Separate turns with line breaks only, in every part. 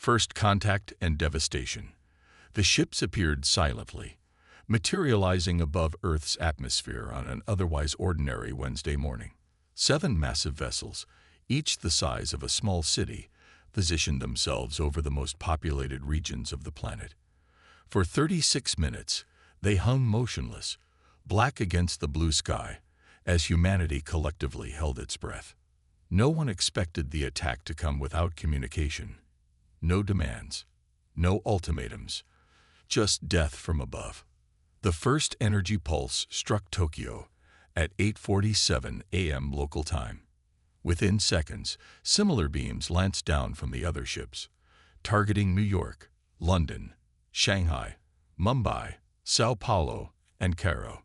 First contact and devastation. The ships appeared silently, materializing above Earth's atmosphere on an otherwise ordinary Wednesday morning. 7 massive vessels, each the size of a small city, positioned themselves over the most populated regions of the planet. For 36 minutes, they hung motionless, black against the blue sky, as humanity collectively held its breath. No one expected the attack to come without communication. No demands, no ultimatums, just death from above. The first energy pulse struck Tokyo at 8:47 a.m. local time. Within seconds, similar beams lanced down from the other ships, targeting New York, London, Shanghai, Mumbai, Sao Paulo, and Cairo.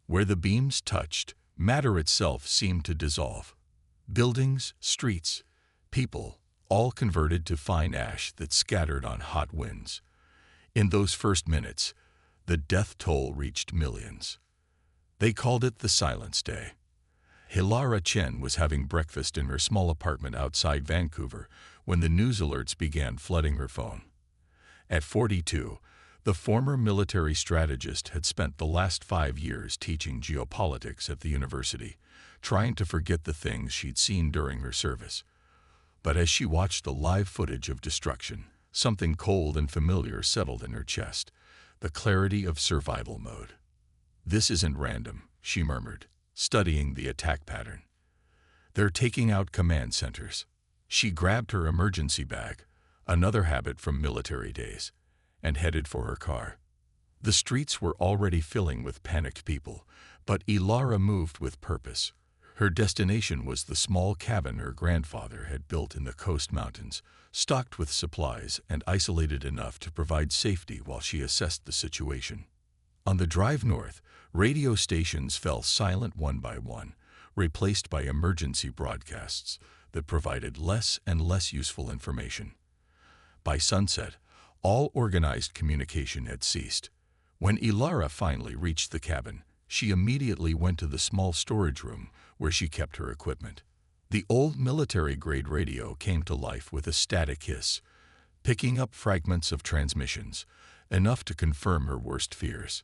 Where the beams touched, matter itself seemed to dissolve. Buildings, streets, people, all converted to fine ash that scattered on hot winds. In those first minutes, the death toll reached millions. They called it the Silence Day. Hilara Chen was having breakfast in her small apartment outside Vancouver when the news alerts began flooding her phone. At 42, the former military strategist had spent the last 5 years teaching geopolitics at the university, trying to forget the things she'd seen during her service. But as she watched the live footage of destruction, something cold and familiar settled in her chest, the clarity of survival mode. "This isn't random," she murmured, studying the attack pattern. "They're taking out command centers." She grabbed her emergency bag, another habit from military days, and headed for her car. The streets were already filling with panicked people, but Ilara moved with purpose. Her destination was the small cabin her grandfather had built in the coast mountains, stocked with supplies and isolated enough to provide safety while she assessed the situation. On the drive north, radio stations fell silent one by one, replaced by emergency broadcasts that provided less and less useful information. By sunset, all organized communication had ceased. When Ilara finally reached the cabin, she immediately went to the small storage room where she kept her equipment. The old military-grade radio came to life with a static hiss, picking up fragments of transmissions, enough to confirm her worst fears.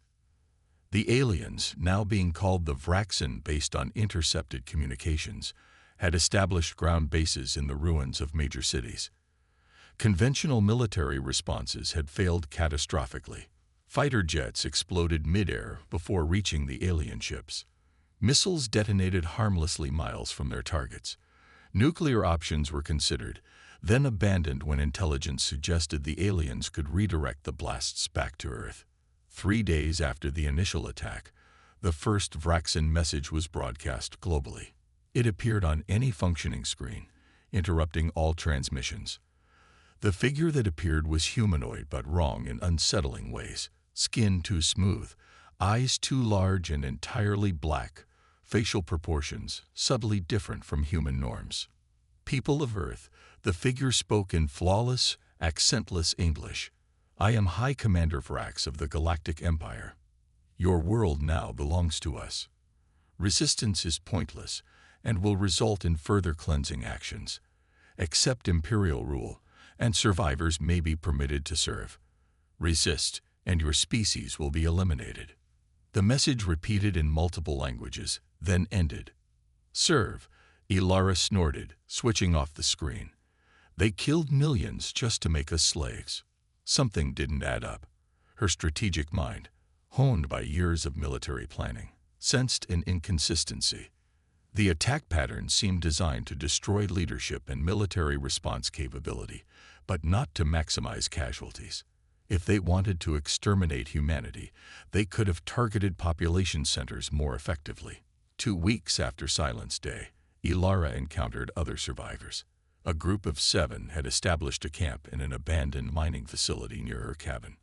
The aliens, now being called the Vraxen based on intercepted communications, had established ground bases in the ruins of major cities. Conventional military responses had failed catastrophically. Fighter jets exploded mid-air before reaching the alien ships. Missiles detonated harmlessly miles from their targets. Nuclear options were considered, then abandoned when intelligence suggested the aliens could redirect the blasts back to Earth. 3 days after the initial attack, the first Vraxen message was broadcast globally. It appeared on any functioning screen, interrupting all transmissions. The figure that appeared was humanoid but wrong in unsettling ways. Skin too smooth, eyes too large and entirely black, facial proportions subtly different from human norms. "People of Earth," the figure spoke in flawless, accentless English. "I am High Commander Vrax of the Galactic Empire. Your world now belongs to us. Resistance is pointless and will result in further cleansing actions. Accept Imperial rule, and survivors may be permitted to serve. Resist, and your species will be eliminated." The message repeated in multiple languages, then ended. "Serve," Ilara snorted, switching off the screen. "They killed millions just to make us slaves." Something didn't add up. Her strategic mind, honed by years of military planning, sensed an inconsistency. The attack pattern seemed designed to destroy leadership and military response capability, but not to maximize casualties. If they wanted to exterminate humanity, they could have targeted population centers more effectively. 2 weeks after Silence Day, Ilara encountered other survivors. A group of 7 had established a camp in an abandoned mining facility near her cabin.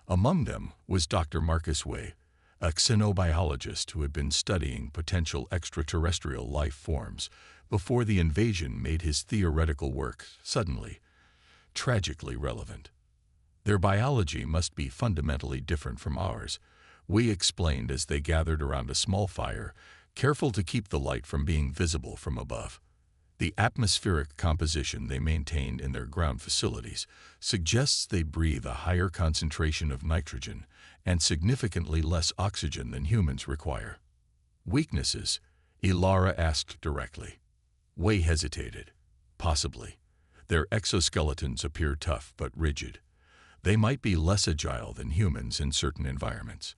Among them was Dr. Marcus Way, a xenobiologist who had been studying potential extraterrestrial life forms before the invasion made his theoretical work suddenly, tragically relevant. "Their biology must be fundamentally different from ours," Way explained as they gathered around a small fire, careful to keep the light from being visible from above. The atmospheric composition they maintained in their ground facilities suggests they breathe a higher concentration of nitrogen and significantly less oxygen than humans require. Weaknesses? Ilara asked directly. Wei hesitated. Possibly. Their exoskeletons appear tough but rigid. They might be less agile than humans in certain environments.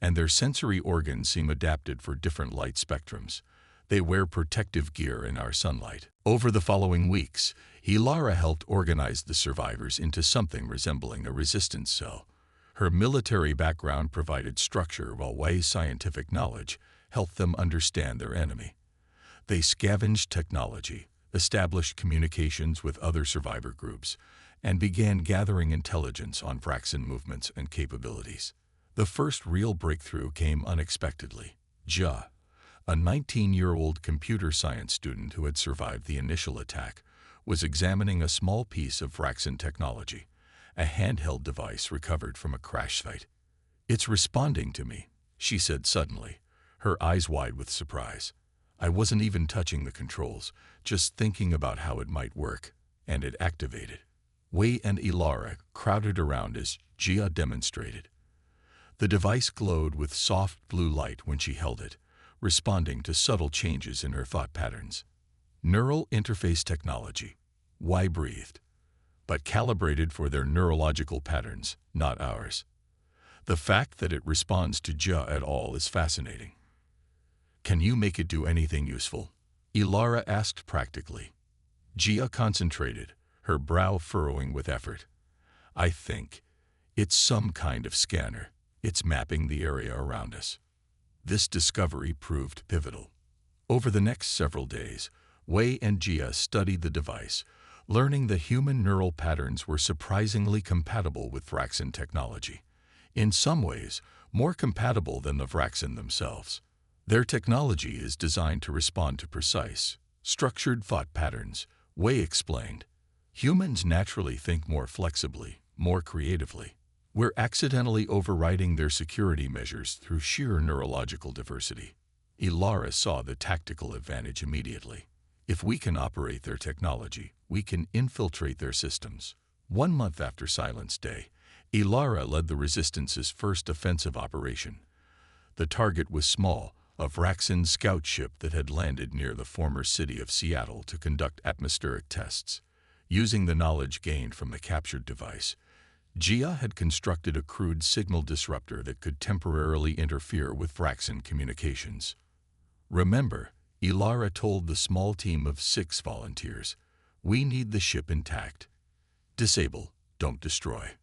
And their sensory organs seem adapted for different light spectrums. They wear protective gear in our sunlight. Over the following weeks, Ilara helped organize the survivors into something resembling a resistance cell. Her military background provided structure, while Wei's scientific knowledge helped them understand their enemy. They scavenged technology, established communications with other survivor groups, and began gathering intelligence on Vraxan movements and capabilities. The first real breakthrough came unexpectedly. Ja, a 19-year-old computer science student who had survived the initial attack, was examining a small piece of Vraxan technology, a handheld device recovered from a crash site. "It's responding to me," she said suddenly, her eyes wide with surprise. "I wasn't even touching the controls, just thinking about how it might work, and it activated." Wei and Ilara crowded around as Jia demonstrated. The device glowed with soft blue light when she held it, responding to subtle changes in her thought patterns. Neural interface technology, Wei breathed, but calibrated for their neurological patterns, not ours. The fact that it responds to Jia at all is fascinating. "Can you make it do anything useful?" Ilara asked practically. Jia concentrated, her brow furrowing with effort. "I think it's some kind of scanner. It's mapping the area around us." This discovery proved pivotal. Over the next several days, Wei and Jia studied the device, learning that human neural patterns were surprisingly compatible with Vraxan technology. In some ways, more compatible than the Vraxan themselves. Their technology is designed to respond to precise, structured thought patterns, Wei explained. Humans naturally think more flexibly, more creatively. We're accidentally overriding their security measures through sheer neurological diversity. Ilara saw the tactical advantage immediately. If we can operate their technology, we can infiltrate their systems. 1 month after Silence Day, Ilara led the Resistance's first offensive operation. The target was small, a Vraxan scout ship that had landed near the former city of Seattle to conduct atmospheric tests. Using the knowledge gained from the captured device, Jia had constructed a crude signal disruptor that could temporarily interfere with Vraxan communications. "Remember," Ilara told the small team of 6 volunteers, "we need the ship intact. Disable, don't destroy."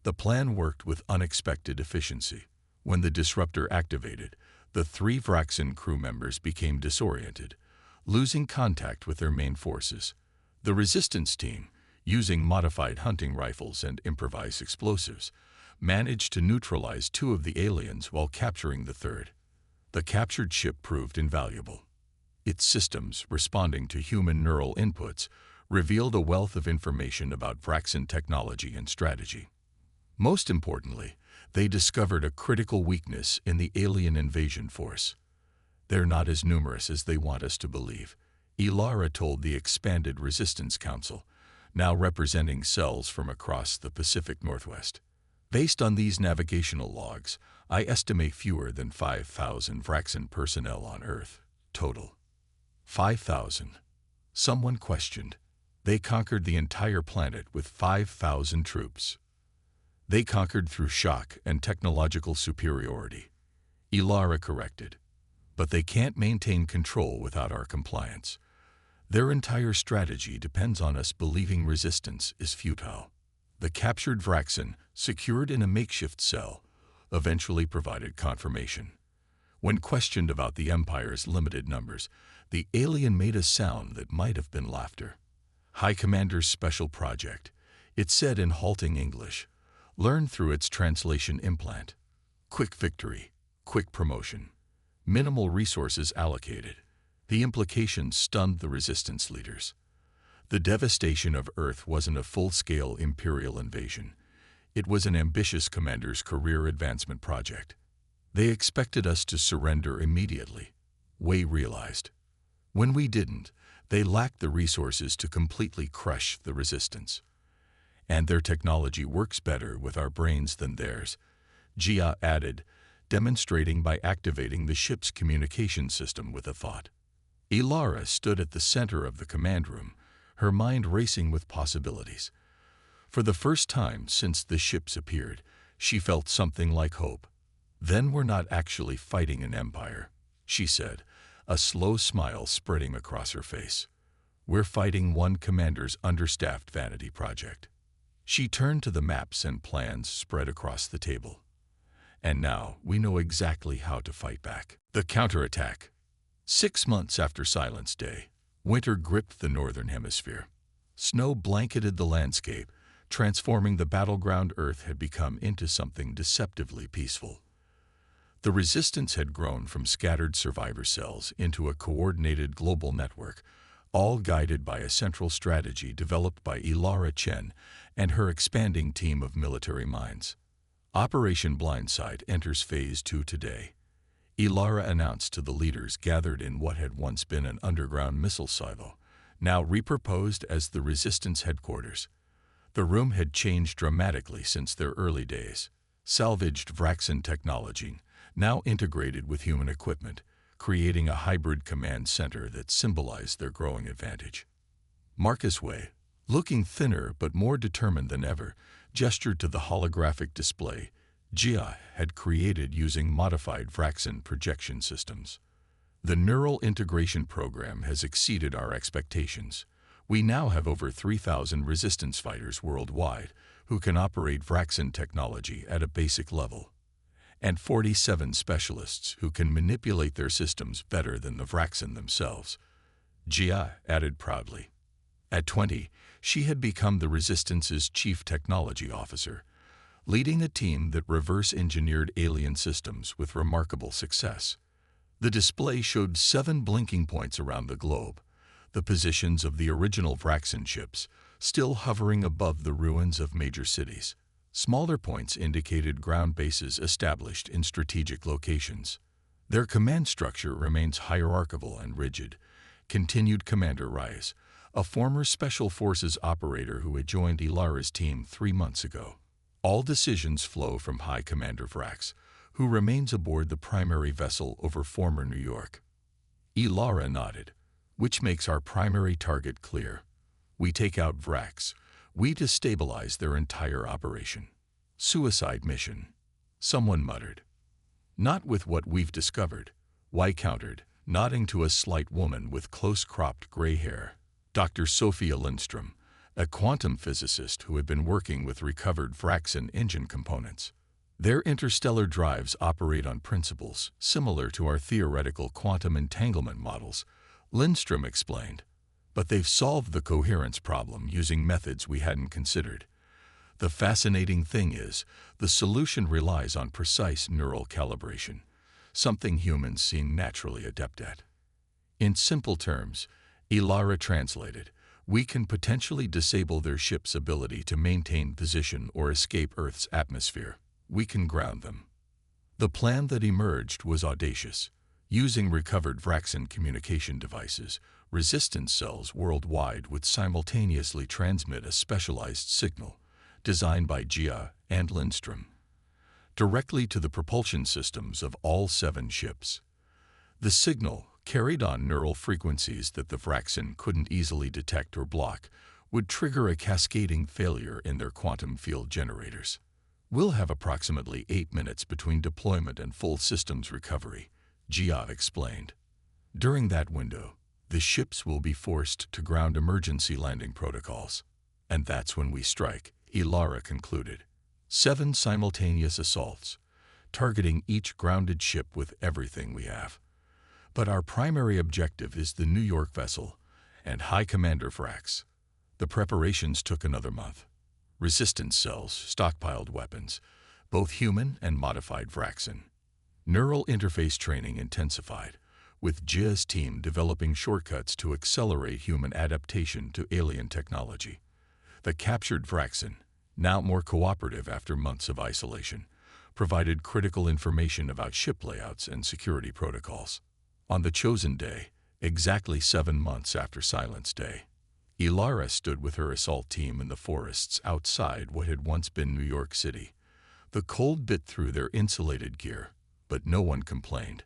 The plan worked with unexpected efficiency. When the disruptor activated, the 3 Vraxan crew members became disoriented, losing contact with their main forces. The resistance team, using modified hunting rifles and improvised explosives, managed to neutralize 2 of the aliens while capturing the 3rd. The captured ship proved invaluable. Its systems, responding to human neural inputs, revealed a wealth of information about Vraxan technology and strategy. Most importantly, they discovered a critical weakness in the alien invasion force. "They're not as numerous as they want us to believe," Ilara told the expanded Resistance Council, now representing cells from across the Pacific Northwest. "Based on these navigational logs, I estimate fewer than 5,000 Vraxan personnel on Earth, total." 5,000. Someone questioned. They conquered the entire planet with 5,000 troops. "They conquered through shock and technological superiority," Ilara corrected. "But they can't maintain control without our compliance. Their entire strategy depends on us believing resistance is futile." The captured Vraxan, secured in a makeshift cell, eventually provided confirmation. When questioned about the Empire's limited numbers, the alien made a sound that might have been laughter. "High Commander's special project," it said in halting English, learned through its translation implant. "Quick victory, quick promotion, minimal resources allocated." The implications stunned the resistance leaders. The devastation of Earth wasn't a full-scale Imperial invasion. It was an ambitious commander's career advancement project. "They expected us to surrender immediately," Wei realized. "When we didn't, They lack the resources to completely crush the resistance. And their technology works better with our brains than theirs, Jia added, demonstrating by activating the ship's communication system with a thought. Ilara stood at the center of the command room, her mind racing with possibilities. For the first time since the ships appeared, she felt something like hope. "Then we're not actually fighting an empire," she said, a slow smile spreading across her face. "We're fighting one commander's understaffed vanity project." She turned to the maps and plans spread across the table. "And now we know exactly how to fight back." The counterattack. 6 months after Silence Day, winter gripped the northern hemisphere. Snow blanketed the landscape, transforming the battleground Earth had become into something deceptively peaceful. The resistance had grown from scattered survivor cells into a coordinated global network, all guided by a central strategy developed by Ilara Chen and her expanding team of military minds. Operation Blindside enters Phase 2 today. Ilara announced to the leaders gathered in what had once been an underground missile silo, now repurposed as the Resistance headquarters. The room had changed dramatically since their early days. Salvaged Vraxin technology, now integrated with human equipment, creating a hybrid command center that symbolized their growing advantage. Marcus Way, looking thinner but more determined than ever, gestured to the holographic display Jia had created using modified Vraxin projection systems. "The neural integration program has exceeded our expectations. We now have over 3,000 resistance fighters worldwide who can operate Vraxin technology at a basic level, and 47 specialists who can manipulate their systems better than the Vraxin themselves," Jia added proudly. At 20, she had become the Resistance's chief technology officer, leading a team that reverse-engineered alien systems with remarkable success. The display showed 7 blinking points around the globe, the positions of the original Vraxin ships, still hovering above the ruins of major cities. Smaller points indicated ground bases established in strategic locations. "Their command structure remains hierarchical and rigid," continued Commander Reyes, a former Special Forces operator who had joined Ilara's team 3 months ago. "All decisions flow from High Commander Vrax, who remains aboard the primary vessel over former New York." Ilara nodded, "Which makes our primary target clear. We take out Vrax. We destabilize their entire operation." "Suicide mission," someone muttered. "Not with what we've discovered," White countered, nodding to a slight woman with close-cropped gray hair. Dr. Sophia Lindstrom, a quantum physicist who had been working with recovered Vraxin engine components. "Their interstellar drives operate on principles similar to our theoretical quantum entanglement models," Lindstrom explained. "But they've solved the coherence problem using methods we hadn't considered. The fascinating thing is, the solution relies on precise neural calibration, something humans seem naturally adept at." In simple terms, Ilara translated, "We can potentially disable their ship's ability to maintain position or escape Earth's atmosphere. We can ground them." The plan that emerged was audacious. Using recovered Vraxin communication devices, resistance cells worldwide would simultaneously transmit a specialized signal, designed by Jia and Lindstrom, directly to the propulsion systems of all 7 ships. The signal, carried on neural frequencies that the Vraxin couldn't easily detect or block, would trigger a cascading failure in their quantum field generators. "We'll have approximately 8 minutes between deployment and full systems recovery," Jia explained. "During that window, the ships will be forced to ground emergency landing protocols. And that's when we strike," Ilara concluded. 7 simultaneous assaults, targeting each grounded ship with everything we have. But our primary objective is the New York vessel and High Commander Vrax." The preparations took another month. Resistance cells stockpiled weapons, both human and modified Vraxin. Neural interface training intensified, with Jia's team developing shortcuts to accelerate human adaptation to alien technology. The captured Vraxin, now more cooperative after months of isolation, provided critical information about ship layouts and security protocols. On the chosen day, Exactly 7 months after Silence Day, Ilara stood with her assault team in the forests outside what had once been New York City. The cold bit through their insulated gear, but no one complained.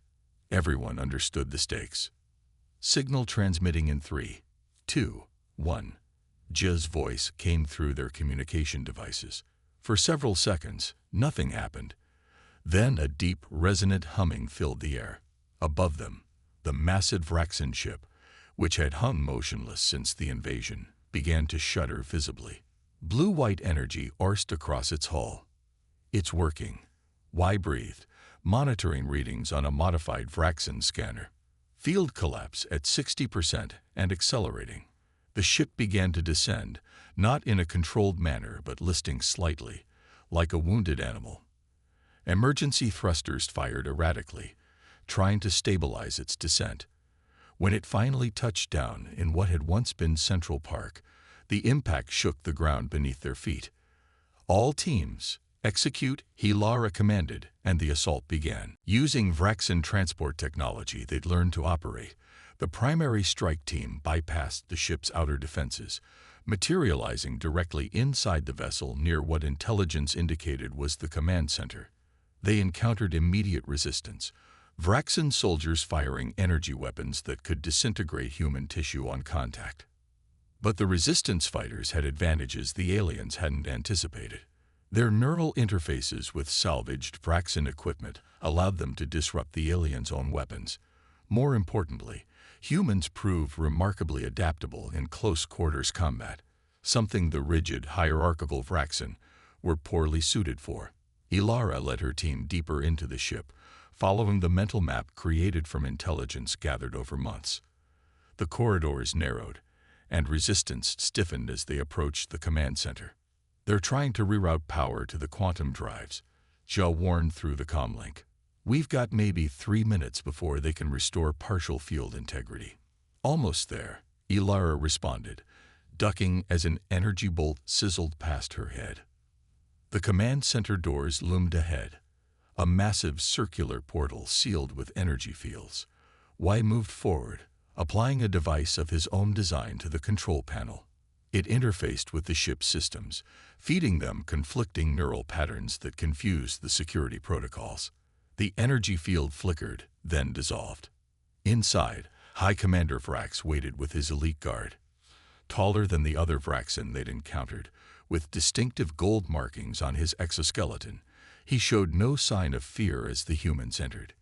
Everyone understood the stakes. Signal transmitting in 3, 2, 1. Jia's voice came through their communication devices. For several seconds, nothing happened. Then a deep, resonant humming filled the air. Above them, the massive Vraxan ship, which had hung motionless since the invasion, began to shudder visibly. Blue-white energy coursed across its hull. "It's working," Y breathed, monitoring readings on a modified Vraxan scanner. Field collapse at 60% and accelerating. The ship began to descend, not in a controlled manner but listing slightly, like a wounded animal. Emergency thrusters fired erratically, trying to stabilize its descent. When it finally touched down in what had once been Central Park, the impact shook the ground beneath their feet. "All teams, execute," Ilara commanded, and the assault began. Using Vraxan transport technology they'd learned to operate, the primary strike team bypassed the ship's outer defenses, materializing directly inside the vessel near what intelligence indicated was the command center. They encountered immediate resistance, Vraxan soldiers firing energy weapons that could disintegrate human tissue on contact. But the resistance fighters had advantages the aliens hadn't anticipated. Their neural interfaces with salvaged Vraxan equipment allowed them to disrupt the aliens' own weapons. More importantly, humans proved remarkably adaptable in close-quarters combat, something the rigid, hierarchical Vraxan were poorly suited for. Ilara led her team deeper into the ship, following the mental map created from intelligence gathered over months. The corridors narrowed, and resistance stiffened as they approached the command center. "They're trying to reroute power to the quantum drives," Jia warned through the comlink. "We've got maybe 3 minutes before they can restore partial field integrity." "Almost there," Ilara responded, ducking as an energy bolt sizzled past her head. The command center doors loomed ahead, a massive circular portal sealed with energy fields. Y moved forward, applying a device of his own design to the control panel. It interfaced with the ship's systems, feeding them conflicting neural patterns that confused the security protocols. The energy field flickered, then dissolved. Inside, High Commander Vrax waited with his elite guard. Taller than the other Vraxan they'd encountered, with distinctive gold markings on his exoskeleton, he showed no sign of fear as the humans entered.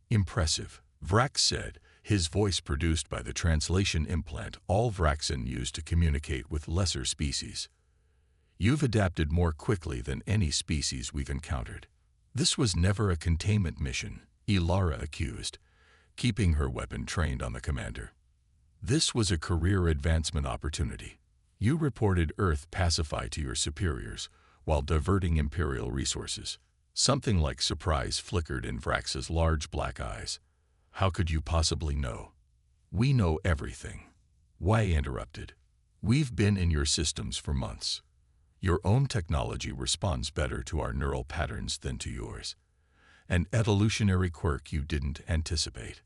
"Impressive," Vrax said, his voice produced by the translation implant all Vraxan used to communicate with lesser species. "You've adapted more quickly than any species we've encountered." "This was never a containment mission," Ilara accused, keeping her weapon trained on the commander. "This was a career advancement opportunity. You reported Earth pacify to your superiors while diverting Imperial resources." Something like surprise flickered in Vrax's large black eyes. "How could you possibly know?" "We know everything," Y interrupted. "We've been in your systems for months. Your own technology responds better to our neural patterns than to yours. An evolutionary quirk you didn't anticipate."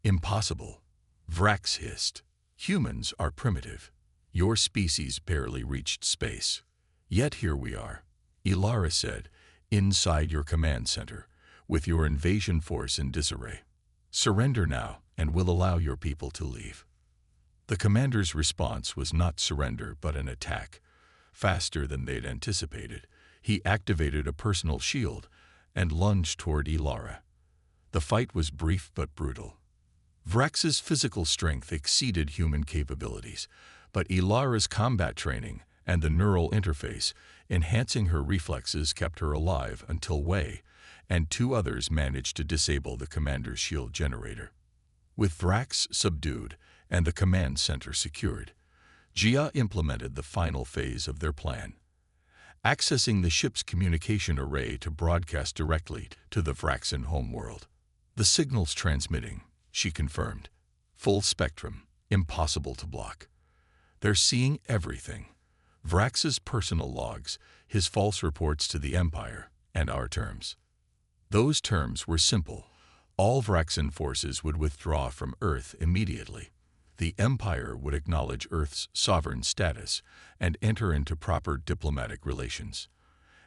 "Impossible," Vrax hissed. "Humans are primitive. Your species barely reached space. Yet here we are," Ilara said, "inside your command center, with your invasion force in disarray. Surrender now, and we'll allow your people to leave." The commander's response was not surrender but an attack. Faster than they'd anticipated, he activated a personal shield and lunged toward Ilara. The fight was brief but brutal. Vrax's physical strength exceeded human capabilities, but Ilara's combat training and the neural interface enhancing her reflexes kept her alive until Wei and 2 others managed to disable the commander's shield generator. With Vrax subdued and the command center secured, Jia implemented the final phase of their plan, accessing the ship's communication array to broadcast directly to the Vraxan homeworld. "The signal's transmitting," she confirmed. "Full spectrum, impossible to block. They're seeing everything. Vrax's personal logs, his false reports to the Empire, and our terms." Those terms were simple: All Vraxan forces would withdraw from Earth immediately. The Empire would acknowledge Earth's sovereign status and enter into proper diplomatic relations.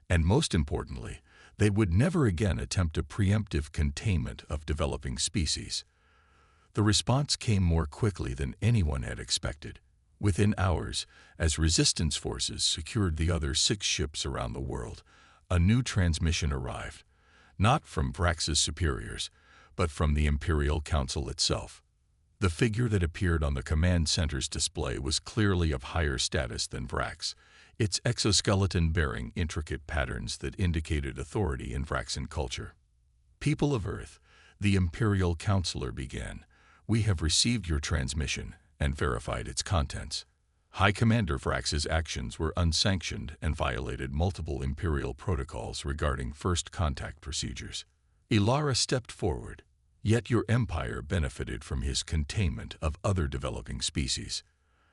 And most importantly, they would never again attempt a preemptive containment of developing species. The response came more quickly than anyone had expected. Within hours, as resistance forces secured the other 6 ships around the world, a new transmission arrived, not from Vrax's superiors, but from the Imperial Council itself. The figure that appeared on the command center's display was clearly of higher status than Vrax, its exoskeleton bearing intricate patterns that indicated authority in Vraxan culture. "People of Earth," the Imperial Counselor began, "we have received your transmission and verified its contents. High Commander Vrax's actions were unsanctioned and violated multiple Imperial protocols regarding first contact procedures." Ilara stepped forward. "Yet your empire benefited from his containment of other developing species.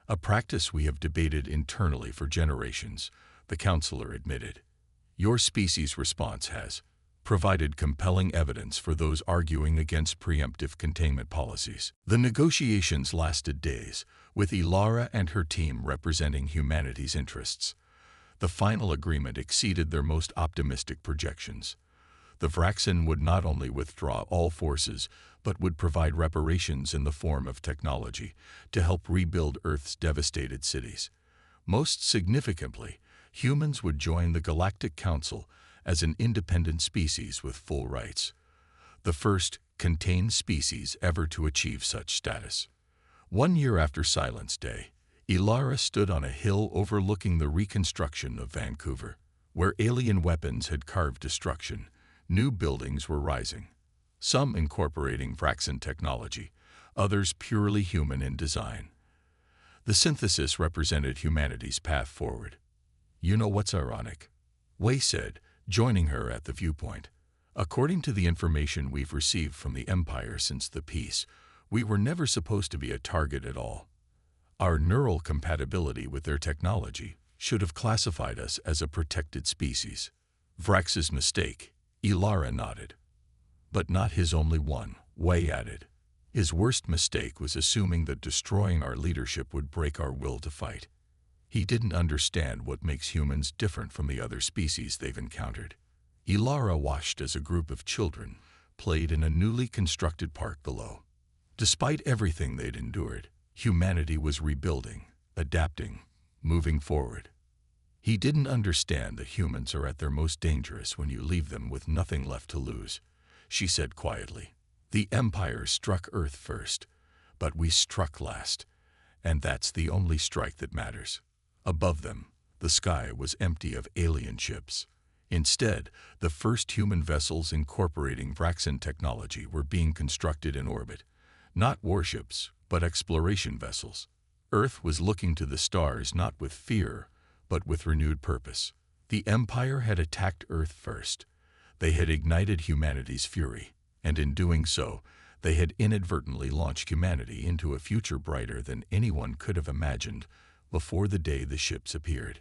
A practice we have debated internally for generations," the counselor admitted. "Your species' response has provided compelling evidence for those arguing against preemptive containment policies." The negotiations lasted days, with Ilara and her team representing humanity's interests. The final agreement exceeded their most optimistic projections. The Vraxan would not only withdraw all forces, but would provide reparations in the form of technology to help rebuild Earth's devastated cities. Most significantly, humans would join the Galactic Council as an independent species with full rights, the first contained species ever to achieve such status. 1 year after Silence Day, Ilara stood on a hill overlooking the reconstruction of Vancouver. Where alien weapons had carved destruction, new buildings were rising, some incorporating Vraxan technology, others purely human in design. The synthesis represented humanity's path forward. "You know what's ironic?" Wei said, joining her at the viewpoint. "According to the information we've received from the Empire since the peace, we were never supposed to be a target at all. Our neural compatibility with their technology should have classified us as a protected species." "Vrax's mistake," Ilara nodded. "But not his only one," Wei added. "His worst mistake was assuming that destroying our leadership would break our will to fight. He didn't understand what makes humans different from the other species they've encountered." Ilara watched as a group of children played in a newly constructed park below. Despite everything they'd endured, humanity was rebuilding, adapting, moving forward. "He didn't understand that humans are at their most dangerous when you leave them with nothing left to lose," she said quietly. "The Empire struck Earth first, but we struck last, and that's the only strike that matters." Above them, the sky was empty of alien ships. Instead, the first human vessels incorporating Vraxan technology were being constructed in orbit. Not warships, but exploration vessels. Earth was looking to the stars not with fear, but with renewed purpose. The Empire had attacked Earth first. They had ignited humanity's fury, and in doing so, they had inadvertently launched humanity into a future brighter than anyone could have imagined before the day the ships appeared.